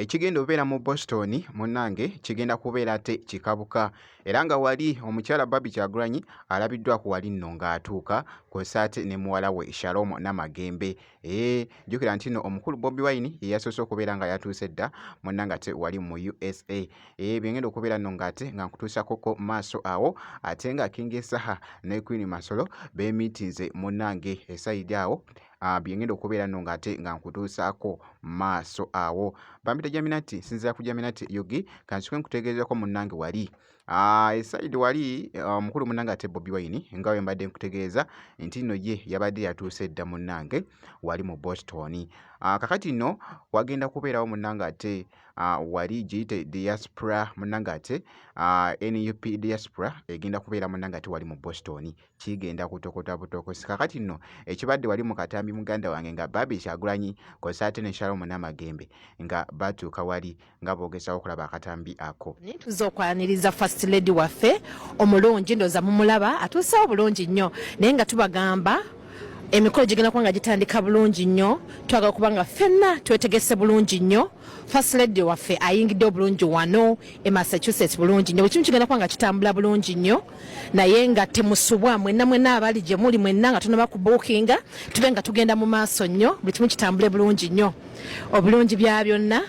ekigenda obeera mu Boston munnange kigenda kubeera ate kikabuka era nga wali omukyala Barbie Kyagulanyi alabiddwako wali nno ng'atuuka kw'ossa ate ne muwala we Shalom Namagembe. Jjukira nti nno omukulu Bobi Wine ye yasoose okubeera nga yatuuse dda munnange ate wali mu USA. Byengenda okubeera nno ng'ate nga nkutuusakoko maaso awo ate nga King Saha ne Queen Masolo beemiitinze munnange esayidi awo. Byengenda okubeera nno ng'ate nga nkutuusaako maaso awo. Bambita Jaminati sinzira ku Jaminati Yogi kansikwe nkutegeezako munnange wali esayidi wali omukulu munnange ate Bobi Wine nga we mbadde nkutegeeza nti nno ye yabadde yatuuse dda munnange wali mu Boston. Kakati nno wagenda kubeerawo munnange ate wali giyite diaspora munnange ate NUP diaspora egenda kubeera munnange ate wali mu Boston kigenda kutokota butokosi. Kakati nno ekibadde wali mu katambi muganda wange nga Barbie Kyagulanyi kw'ossa ate ne Shalom Namagembe nga batuuka wali nga boogezawo okulaba akatambi ako. Tuza okwaniriza First Lady waffe omulungi ndooza mumulaba atuusewo bulungi nnyo naye nga tubagamba emikolo gigenda kuba nga gitandika bulungi nnyo twagala kuba nga ffenna twetegese bulungi nnyo. First Lady waffe ayingidde obulungi wano e Massachusetts bulungi nnyo buli kimu kigenda kuba nga kitambula bulungi nnyo naye nga temusubwa mwenna abali gye muli mwenna nga tunaba kubuukinga tube nga tugenda mu maaso nnyo buli kimu kitambule bulungi nnyo. Obulungi bya byonna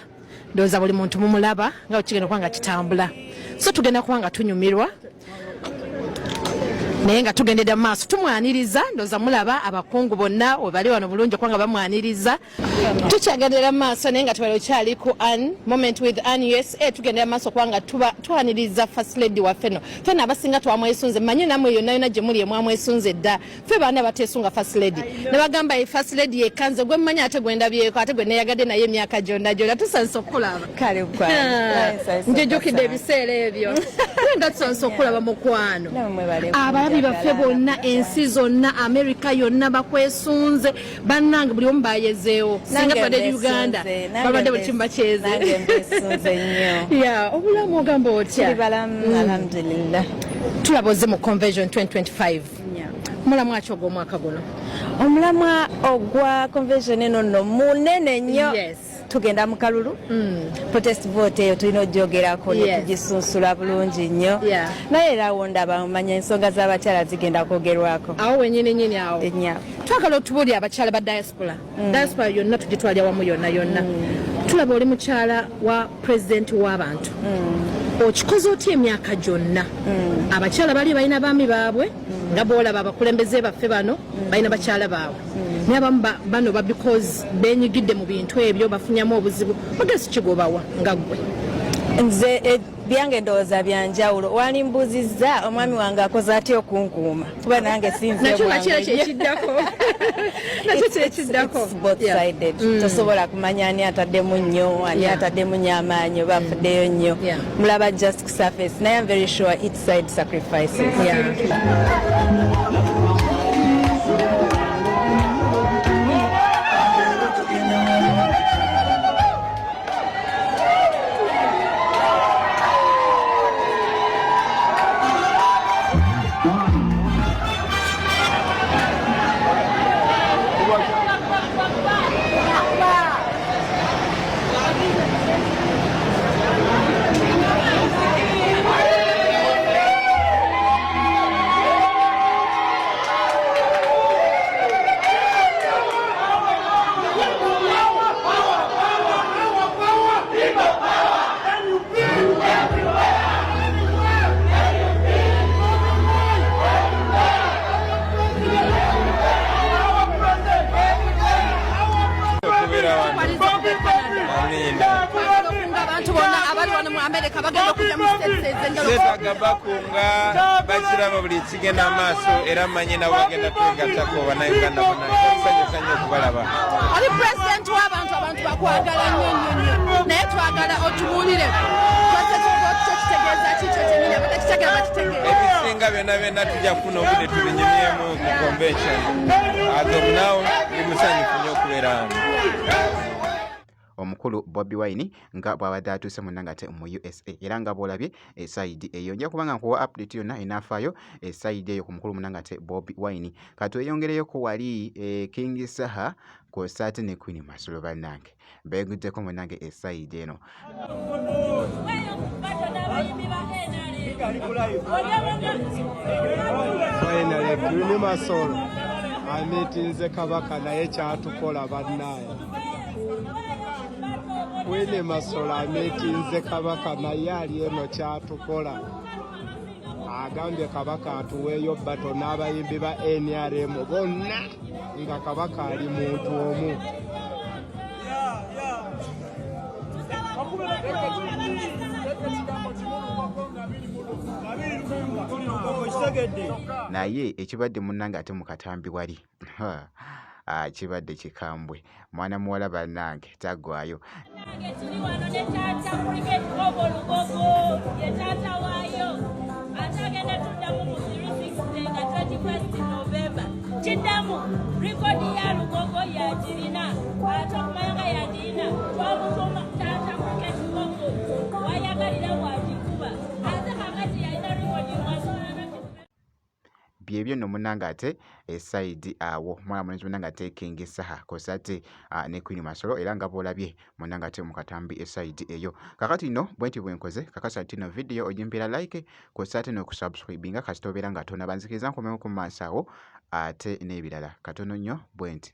ndowooza buli muntu mumulaba nga kigenda kuba nga kitambula so tugenda kuba nga tunyumirwa naye nga tugendera mu maaso tumwaniriza ndooza mulaba abakungu bonna webali wano bulungi okuba nga bamwaniriza tukyagendera mu maaso naye nga tubali okyali ku moment with Ann USA tugendera mu maaso okuba nga twaniriza First Lady waffe no ffenna abasinga twamwesunze mmanyi namwe yonna yonna gye muli mwamwesunze dda ffe baana bateesunga First Lady ne bagamba First Lady yekanze gwe mmanyi ate gwe ndabyeko ate gwe neyagadde naye emyaka gyonna tusanse okulaba kale njejjukidde ebiseera ebyo nga tusanse okulaba mukwano abalabi baffe bonna ensi zonna Amerika yonna bakwesunze bannange buli omu bayezeewo singa tubadde Uganda babadde buli kimu bakyeze obulamu ogamba otya alhamdulillah tulaba ozze mu convention 2025 mulamwa ki ogw'omwaka guno? Omulamwa ogwa convention eno nno munene nnyo tugenda mu kalulu protest vote eyo tulina ogyogerako netugisunsula bulungi nnyo naye era awo ndaba manya ensonga z'abakyala zigenda kwogerwako awo wenyini awo twagala otubuulira abakyala ba diaspora diaspora yonna tugitwalya wamu yonna tulaba oli mukyala wa president w'abantu okikoze otya emyaka gyonna abakyala bali balina baami baabwe nga boolaba abakulembeze baffe bano balina bakyala baabwe naye abamu bano because benyigidde mu bintu ebyo bafunyamu obuzibu bagezi kigobawa nga ggwe nze byange ndowooza byanjawulo walimbuuzizza omwami wange akoze atya okunkuuma kuba nange sinzekyo kyekiddako tosobola kumanya ani ataddemu nnyo ani ataddemu nnyo amaanyi oba afuddeyo nnyo mulaba just ku surface naye I'm very sure each side sacrifices bakunga bakiraba buli kigenda maaso era manye nabo bagenda twegattako bannayuganda bonna nsanyusa okubalaba oli president w'abantu abantu bakwagala nnyo naye twagala otubuulire ebisinga byonna tujja kufuna obudde tubinyumyemu ku convention azomunawo ndi musanyufu nnyo okubeera omukulu Bobi Wine nga bw'abadde atuuse munnange ate mu USA era nga bw'olabye esayidi eyo nja kubanga nkuwa update yonna enaafayo esayidi eyo ku mukulu munnange ate Bobi Wine kati eyongereyoko wali King Saha kw'ossa ate ne Queen Masolo bannange beeguddeko munnange essayidi eno. Finally, Queen Masolo amitinze Kabaka naye kyatukola bannaaye. Queen Masolo amitinze Kabaka naye ali eno kyatukola. Agambye Kabaka atuweeyo bbato n'abayimbi ba NRM bonna nga Kabaka ali muntu omu. Naye ekibadde munnange ate mu katambi wali kibadde kikambwe. Mwana muwala bannange taggwayo. Chidamu rekodi ya Lugogo ya jirina atakumanga ya jirina twamutuma tata kukeshi Lugogo wayagalira wajikuba ate kakati ya ina rekodi mwasana. Byebyo nno munnange ate essayidi awo mwana mulungi munnange ate King Saha kw'ossa ate ne Queen Masolo era nga boolabye munnange ate mu katambi essayidi eyo. Kakati nno bwenti bwenkoze kakasa ati no video ogimpira like kw'ossa ate n'okusubscribinga kasita obeera nga tonabanzikiriza nkomeko ku maaso awo ate n'ebirala katono nnyo bwenti.